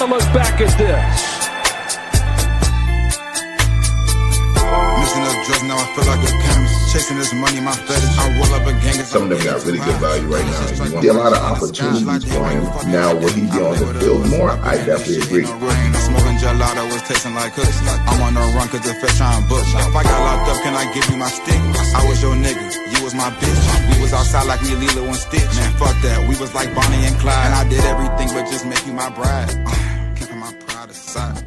a look back at this. Now I feel like a chemist, chasing this money, my fetish. I roll up a gang. Some of them got really good value right now. You see a lot of opportunities for him. Now, will he be on the field more? I definitely agree. Smoking gelato was tasting like hooks. I'm on the run cause the fish trying bush. If I got locked up, can I give you my stick? I was your nigga, you was my bitch. We was outside like me, Lilo and Stitch. Man, fuck that, we was like Bonnie and Clyde. And I did everything but just make you my bride. Keeping my pride aside.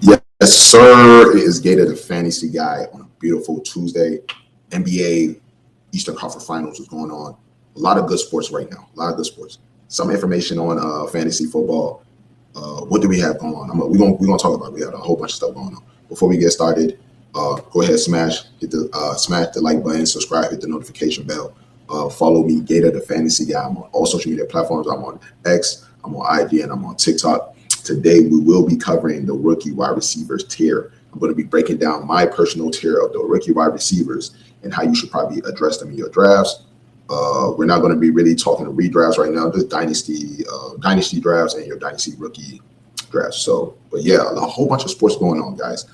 Yes, sir. It is Gator, the fantasy guy, on a beautiful Tuesday. NBA Eastern Conference Finals is going on. A lot of good sports right now. A lot of good sports. Some information on fantasy football. What do we have going on? We're gonna talk about it. We have a whole bunch of stuff going on. Before we get started, go ahead, smash the like button, subscribe, hit the notification bell. Follow me, Gator, the fantasy guy. I'm on all social media platforms. I'm on X, I'm on IG, and I'm on TikTok. Today, we will be covering the rookie wide receivers tier. I'm going to be breaking down my personal tier of the rookie wide receivers and how you should probably address them in your drafts. We're not going to be really talking redrafts right now, just dynasty drafts and your dynasty rookie drafts. So, but yeah, a whole bunch of sports going on, guys.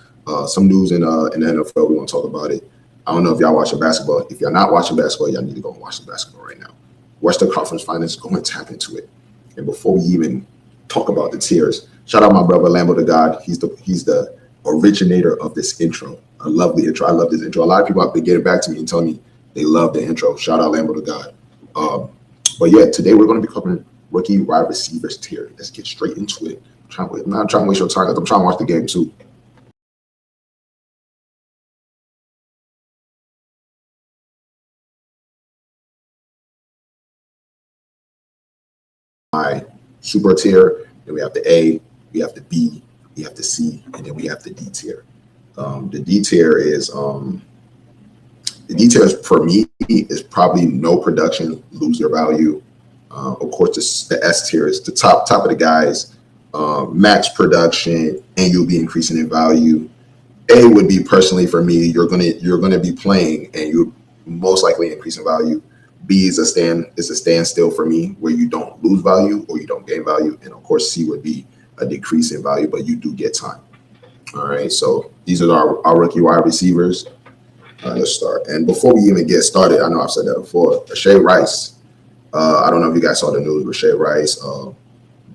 Some news in the NFL, we want to talk about it. I don't know if y'all watching basketball. If you're not watching basketball, y'all need to go and watch the basketball right now. Western Conference Finals, go and tap into it. And before we even talk about the tiers, shout out my brother Lambo the God. He's the originator of this intro. A lovely intro. I love this intro. A lot of people have been getting back to me and telling me they love the intro. Shout out Lambo the God. But yeah, today we're going to be covering rookie wide receivers tier. Let's get straight into it. I'm not trying to waste your time because I'm trying to watch the game too. My super tier, then we have the A, we have the B, we have the C, and then we have the D tier. The D tier is for me is probably no production, lose their value. Of course, the S tier is the top of the guys, max production, and you'll be increasing in value. A would be personally for me, you're gonna be playing and you most likely increase in value. B is a standstill for me, where you don't lose value or you don't gain value. And of course, C would be a decrease in value, but you do get time. All right, so these are our rookie wide receivers. Let's start. And before we even get started, I know I've said that before, Rashay Rice. I don't know if you guys saw the news, Rashay Rice,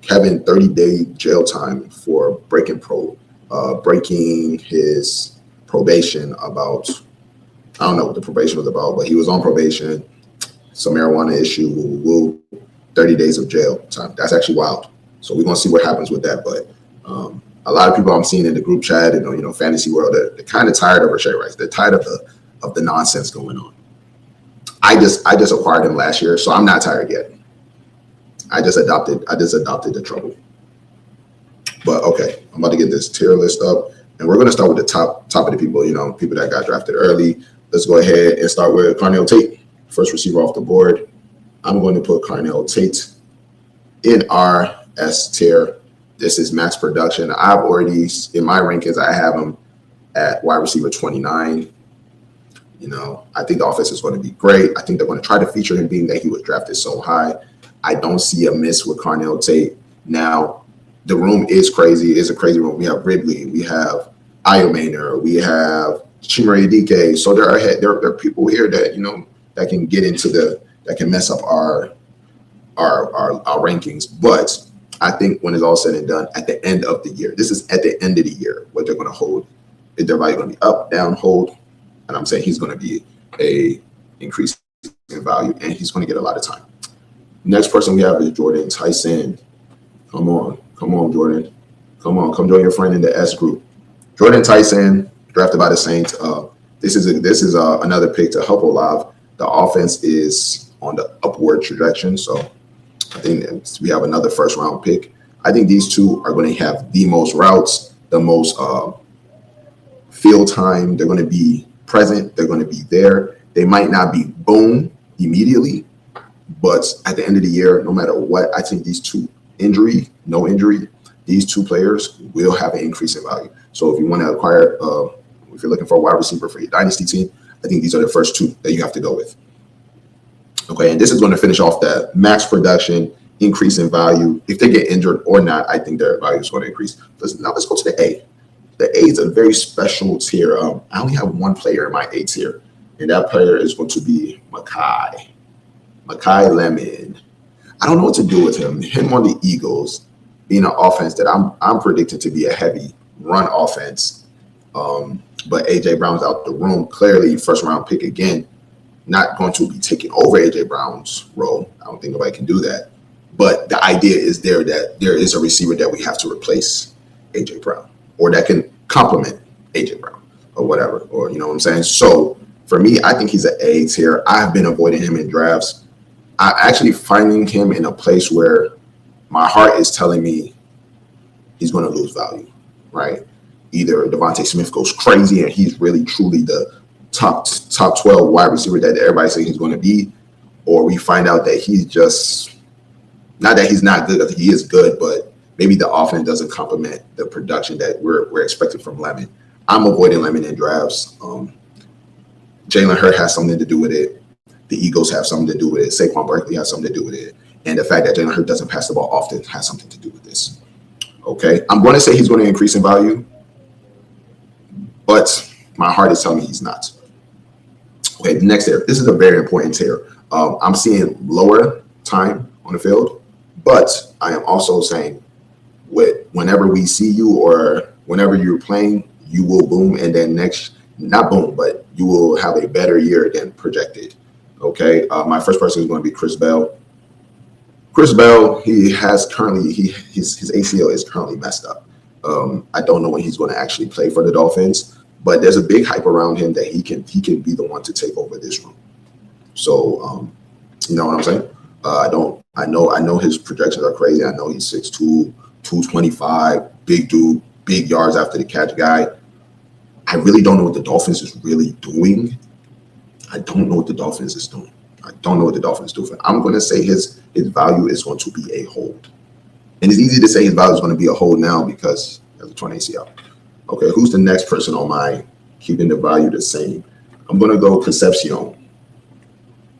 having 30-day jail time for breaking his probation about, I don't know what the probation was about, but he was on probation. Some marijuana issue, 30 days of jail time. That's actually wild. So we're going to see what happens with that. But a lot of people I'm seeing in the group chat and, fantasy world, they're kind of tired of Rashay Rice. They're tired of the nonsense going on. I just acquired him last year, so I'm not tired yet. I just adopted the trouble. But okay, I'm about to get this tier list up, and we're going to start with the top of the people, people that got drafted early. Let's go ahead and start with Carnell Tate. First receiver off the board. I'm going to put Carnell Tate in our S tier. This is max production. I've already, in my rankings, I have him at wide receiver 29. I think the offense is going to be great. I think they're going to try to feature him, being that he was drafted so high. I don't see a miss with Carnell Tate. Now, the room is crazy. It's a crazy room. We have Ridley. We have Iomaner. We have Chimere DK. So there are people here that, that can get into that can mess up our rankings. But I think when it's all said and done, at the end of the year, this is at the end of the year, what they're going to hold. Is their value going to be up, down, hold? And I'm saying he's going to be a increase in value, and he's going to get a lot of time. Next person we have is Jordan Tyson. Come on, Jordan. Come join your friend in the S group. Jordan Tyson, drafted by the Saints. This is another pick to help Olave. The offense is on the upward trajectory, so I think we have another first round pick. I think these two are going to have the most routes, the most field time. They're going to be present. They're going to be there. They might not be boom immediately, but at the end of the year, no matter what, I think these two, no injury, these two players will have an increase in value. So if you want to acquire, if you're looking for a wide receiver for your dynasty team, I think these are the first two that you have to go with. Okay, and this is going to finish off that max production increase in value. If they get injured or not, I think their value is going to increase. Now let's go to the A. The A is a very special tier. I only have one player in my A tier, and that player is going to be Makai Lemon. I don't know what to do with him. Him on the Eagles, being an offense that I'm predicting to be a heavy run offense. But AJ Brown's out the room. Clearly, first round pick again. Not going to be taking over AJ Brown's role. I don't think nobody can do that. But the idea is there that there is a receiver that we have to replace AJ Brown, or that can complement AJ Brown, or whatever, or you know what I'm saying. So for me, I think he's an A tier. I've been avoiding him in drafts. I'm actually finding him in a place where my heart is telling me he's going to lose value, right? Either Devontae Smith goes crazy and he's really truly the top 12 wide receiver that everybody says he's going to be, or we find out that he's just, not that he's not good, I think he is good, but maybe the offense doesn't complement the production that we're expecting from Lemon. I'm avoiding Lemon in drafts. Jalen Hurts has something to do with it. The Eagles have something to do with it. Saquon Barkley has something to do with it. And the fact that Jalen Hurts doesn't pass the ball often has something to do with this. Okay, I'm going to say he's going to increase in value, but my heart is telling me he's not. Okay, the next tier. This is a very important tier. I'm seeing lower time on the field, but I am also saying whenever we see you or whenever you're playing, you will boom, and then not boom, but you will have a better year than projected. Okay, my first person is going to be Chris Bell. Chris Bell, his ACL is currently messed up. I don't know when he's going to actually play for the Dolphins, but there's a big hype around him that he can be the one to take over this room. So, you know what I'm saying? I know his projections are crazy. I know he's 6'2", 225, big dude, big yards after the catch guy. I really don't know what the Dolphins is really doing. I don't know what the Dolphins is doing. I'm going to say his value is going to be a hold. And it's easy to say his value is going to be a hold now because he has a torn ACL. Okay, who's the next person on my keeping the value the same? I'm going to go Concepcion.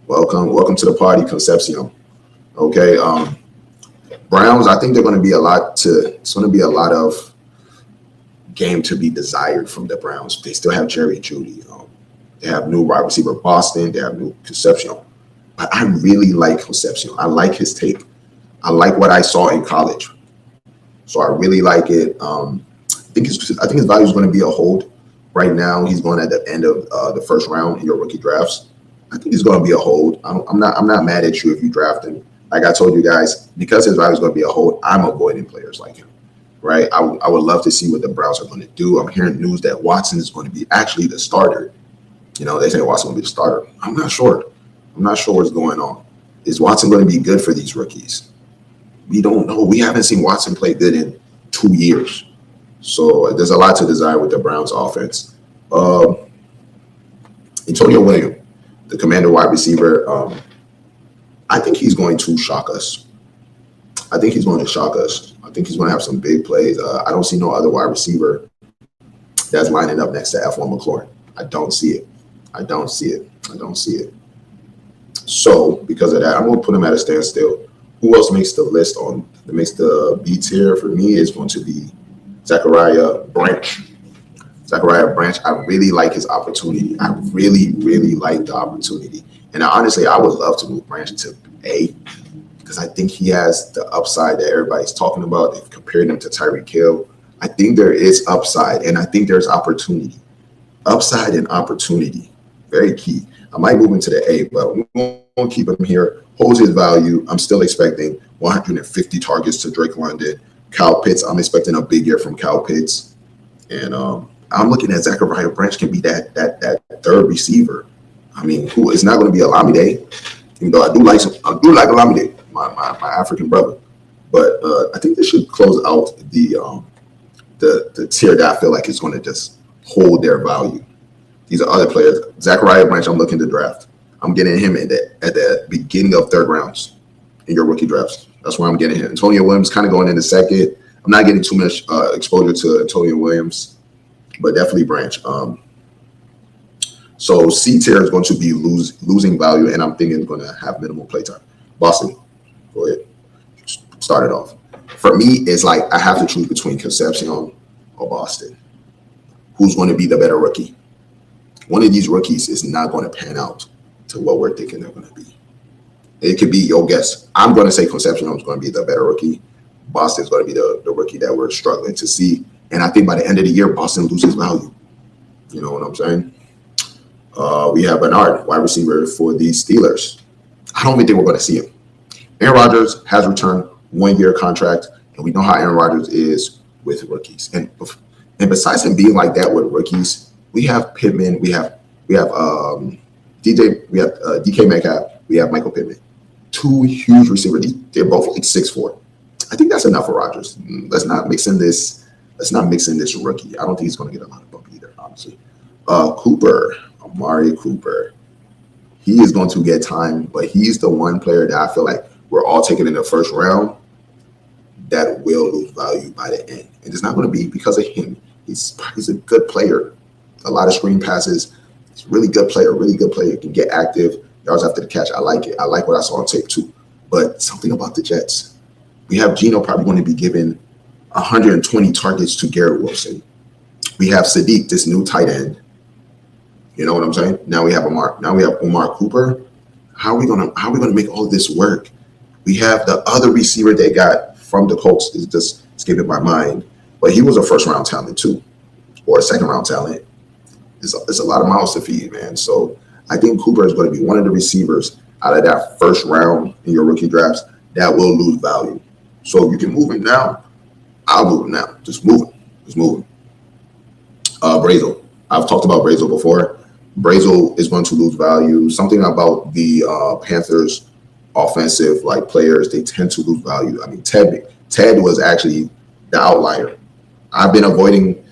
Welcome to the party, Concepcion. Okay, Browns, I think it's going to be a lot of game to be desired from the Browns. They still have Jerry Jeudy. They have new wide receiver Boston. They have new Concepcion. But I really like Concepcion. I like his tape. I like what I saw in college. So I really like it. I think his value is going to be a hold. Right now, he's going at the end of the first round in your rookie drafts. I think he's going to be a hold. I'm not mad at you if you draft him. Like I told you guys, because his value is going to be a hold, I'm avoiding players like him. Right? I would love to see what the Browns are going to do. I'm hearing news that Watson is going to be actually the starter. You know, they say Watson will be the starter. I'm not sure. I'm not sure what's going on. Is Watson going to be good for these rookies? We don't know. We haven't seen Watson play good in 2 years. So there's a lot to desire with the Browns offense. Antonio Williams, the Commander wide receiver, I think he's going to shock us. I think he's going to have some big plays. I don't see no other wide receiver that's lining up next to F1 McLaurin. I don't see it. So because of that, I'm going to put him at a standstill. Who else makes the list that makes the B tier for me is going to be Zachariah Branch. I really like his opportunity. I really, really like the opportunity. And honestly, I would love to move Branch to A because I think he has the upside that everybody's talking about. They've compared him to Tyreek Hill. I think there is upside, and I think there's opportunity. Upside and opportunity, very key. I might move him to the A, but we won't keep him here. Holds his value. I'm still expecting 150 targets to Drake London. Kyle Pitts, I'm expecting a big year from Kyle Pitts. And I'm looking at Zachariah Branch can be that third receiver. I mean, who is not going to be Olamide, even though I do like Olamide, my African brother. But I think this should close out the tier that I feel like is going to just hold their value. These are other players. Zachariah Branch, I'm looking to draft. I'm getting him at the beginning of third rounds in your rookie drafts. That's where I'm getting him. Antonio Williams kind of going into second. I'm not getting too much exposure to Antonio Williams, but definitely Branch. So C tier is going to be losing value, and I'm thinking it's going to have minimal playtime. Boston, go ahead. started off. For me, it's like I have to choose between Concepcion or Boston. Who's going to be the better rookie? One of these rookies is not going to pan out to what we're thinking they're going to be. It could be your guess. I'm going to say Concepcion is going to be the better rookie. Boston's going to be the rookie that we're struggling to see. And I think by the end of the year, Boston loses value. You know what I'm saying? We have Bernard, wide receiver for the Steelers. I don't even think we're going to see him. Aaron Rodgers has returned 1-year contract, and we know how Aaron Rodgers is with rookies. And besides him being like that with rookies, we have Pittman, we have DK Metcalf, we have Michael Pittman. 2 huge receivers. They're both like 6'4". I think that's enough for Rodgers. Let's not mix in this rookie. I don't think he's going to get a lot of bump either, honestly. Amari Cooper. He is going to get time, but he's the one player that I feel like we're all taking in the first round that will lose value by the end. And it's not going to be because of him. He's a good player. A lot of screen passes. He's a really good player, He can get active. Yards after the catch. I like it. I like what I saw on tape too. But something about the Jets. We have Geno probably going to be given 120 targets to Garrett Wilson. We have Sadiq, this new tight end. You know what I'm saying? Now we have Omar Cooper. How are we gonna make all of this work? We have the other receiver they got from the Colts. Is just escaping my mind, but he was a first-round talent too, or a second-round talent. It's a lot of mouths to feed, man. So I think Cooper is going to be one of the receivers out of that first round in your rookie drafts that will lose value. So if you can move him now, I'll move him now. Just move him. Brazel. I've talked about Brazel before. Brazel is going to lose value. Something about the Panthers offensive players, they tend to lose value. I mean, Ted was actually the outlier. I've been avoiding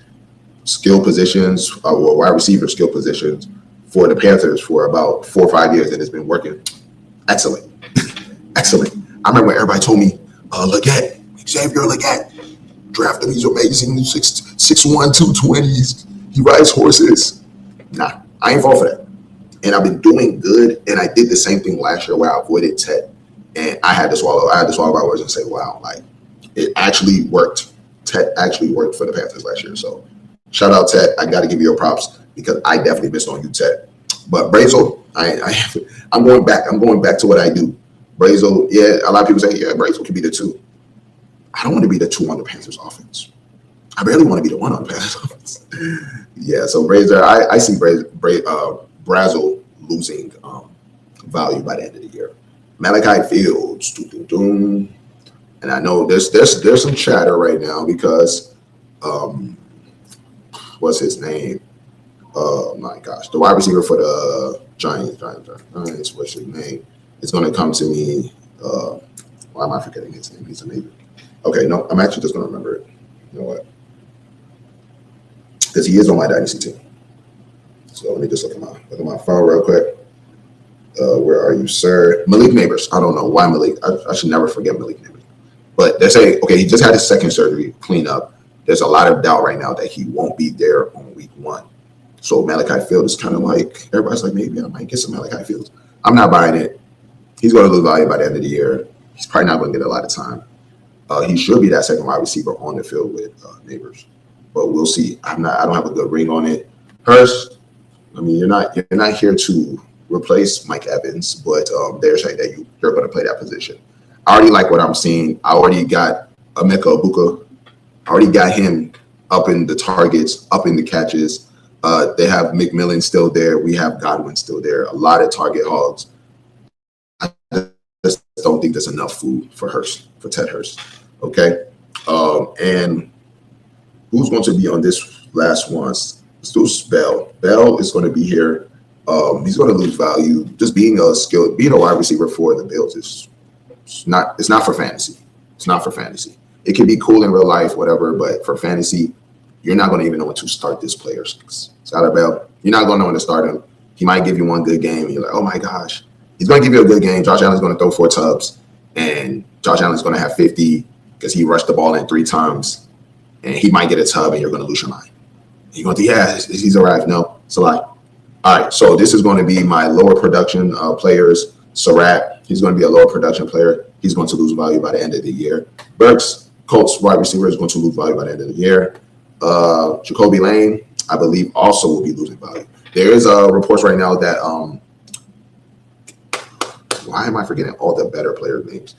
skill positions or wide receiver skill positions for the Panthers for about 4 or 5 years, and it's been working. Excellent. Excellent. I remember when everybody told me, Xavier Legette, draft him, he's amazing, 6'1", 220s, he rides horses. Nah, I ain't fall for that. And I've been doing good, and I did the same thing last year where I avoided Ted. And I had to swallow my words and say, wow, it actually worked. Ted actually worked for the Panthers last year. So shout out Ted. I got to give you your props because I definitely missed on you, Ted. But Brazel, I'm going back to what I do. Brazel, yeah, a lot of people say, yeah, Brazel can be the 2. I don't want to be the 2 on the Panthers offense. I barely want to be the 1 on the Panthers offense. Yeah, so Brazel, I see Brazel losing value by the end of the year. Malachi Fields, and I know there's some chatter right now because what's his name? Oh my gosh, the wide receiver for the Giants. What's his name? It's going to come to me. Why am I forgetting his name? He's amazing. Okay, no, I'm actually just going to remember it. You know what? Because he is on my Dynasty team. So let me just look at my phone real quick. Where are you, sir? Malik Neighbors. I don't know why Malik. I should never forget Malik Neighbors. But they're saying, okay, he just had his second surgery, clean up. There's a lot of doubt right now that he won't be there on week 1. So Malachi Fields is kind of everybody's like, maybe I might get some Malachi Fields. I'm not buying it. He's going to lose value by the end of the year. He's probably not going to get a lot of time. He should be that second wide receiver on the field with Neighbors, but we'll see. I don't have a good ring on it. Hurst, I mean, you're not here to replace Mike Evans, but they're saying that you're going to play that position. I already like what I'm seeing. I already got Emeka Egbuka. I already got him up in the targets, up in the catches. They have McMillan still there. We have Godwin still there. A lot of target hogs. I just don't think there's enough food for Ted Hurst. Okay. And who's going to be on this last one? Let's do Bell. Bell is going to be here. He's going to lose value. Just being a wide receiver for the Bills it's not for fantasy. It's not for fantasy. It can be cool in real life, whatever, but for fantasy, you're not going to even know when to start this player. Skylar Bell, you're not going to know when to start him. He might give you one good game, and you're like, oh my gosh. He's going to give you a good game. Josh Allen's going to throw 4 tubs, and Josh Allen's going to have 50 because he rushed the ball in 3 times, and he might get a tub, and you're going to lose your mind. You're going to think, yeah, he's arrived. No, it's a lie. All right, so this is going to be my lower production players. Surratt, he's going to be a lower production player. He's going to lose value by the end of the year. Burks, Colts wide receiver, is going to lose value by the end of the year. Jacoby Lane, I believe, also will be losing value. There is reports right now that why am I forgetting all the better player names?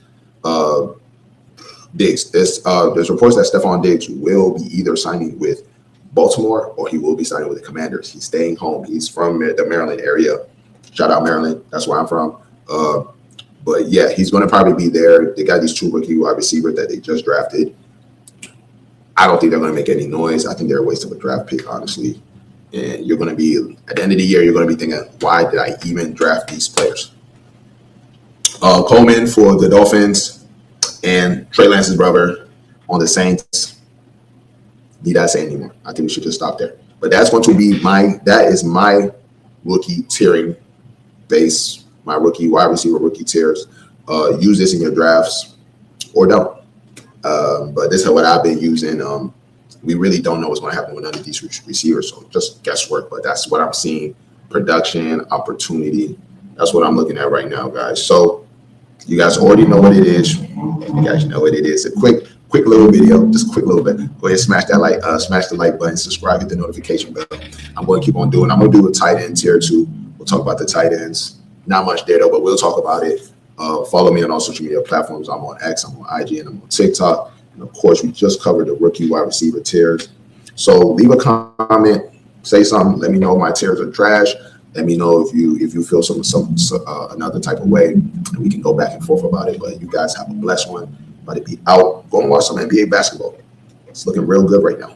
Diggs. There's reports that Stephon Diggs will be either signing with Baltimore or he will be signing with the Commanders. He's staying home. He's from the Maryland area. Shout out Maryland. That's where I'm from. But yeah, he's going to probably be there. They got these 2 rookie wide receivers that they just drafted. I don't think they're going to make any noise. I think they're a waste of a draft pick, honestly. And you're going to be, at the end of the year, you're going to be thinking, why did I even draft these players? Coleman for the Dolphins and Trey Lance's brother on the Saints. Need I say anymore? I think we should just stop there. But that's going to be that is my rookie tiering base, my rookie wide receiver rookie tiers. Use this in your drafts or don't. But this is what I've been using. We really don't know what's going to happen with none of these receivers, so just guesswork. But that's what I'm seeing: production, opportunity. That's what I'm looking at right now, guys. So you guys already know what it is. You guys know what it is. A quick little video, just a quick little bit. Go ahead, smash the like button, subscribe, hit the notification bell. I'm going to keep on doing. I'm going to do a tight end tier too. We'll talk about the tight ends. Not much there though, but we'll talk about it. Follow me on all social media platforms. I'm on X, I'm on IG, and I'm on TikTok. And of course, we just covered the rookie wide receiver tiers. So leave a comment, say something. Let me know if my tiers are trash. Let me know if you feel some another type of way, and we can go back and forth about it. But you guys have a blessed one. About to be out. Go and watch some NBA basketball. It's looking real good right now.